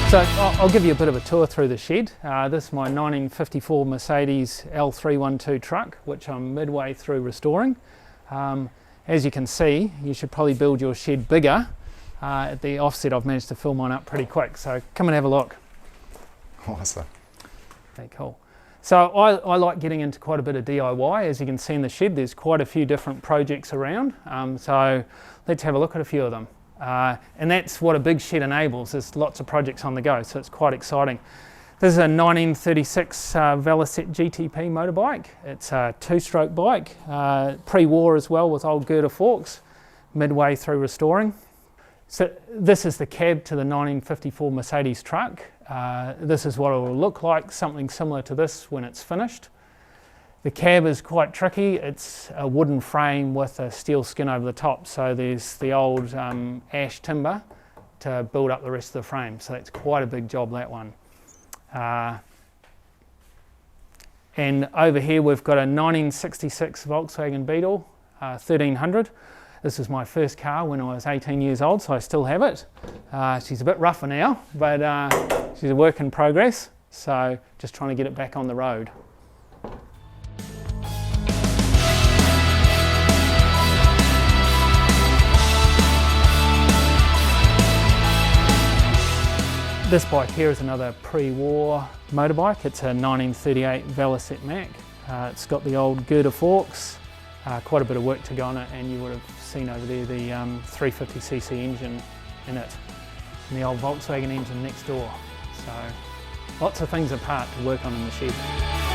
So I'll give you a bit of a tour through the shed. This is my 1954 Mercedes L312 truck, which I'm midway through restoring. As you can see, you should probably build your shed bigger. At the offset, I've managed to fill mine up pretty quick, so come and have a look. Awesome. Okay, cool. So I like getting into quite a bit of DIY. As you can see in the shed, there's quite a few different projects around. So let's have a look at a few of them. And that's what a big shed enables, is lots of projects on the go, so it's quite exciting. This is a 1936 Velocette GTP motorbike. It's a two-stroke bike, pre-war as well, with old girder forks, midway through restoring. So this is the cab to the 1954 Mercedes truck. This is what it will look like, something similar to this when it's finished. The cab is quite tricky. It's a wooden frame with a steel skin over the top, so there's the old ash timber to build up the rest of the frame, so that's quite a big job, that one. And over here we've got a 1966 Volkswagen Beetle 1300. This is my first car when I was 18 years old, so I still have it. She's a bit rougher now, but she's a work in progress, so just trying to get it back on the road. This bike here is another pre-war motorbike. It's a 1938 Velocette Max. It's got the old girder forks, quite a bit of work to go on it, and you would have seen over there the 350cc engine in it, and the old Volkswagen engine next door. So lots of things apart to work on in the shed.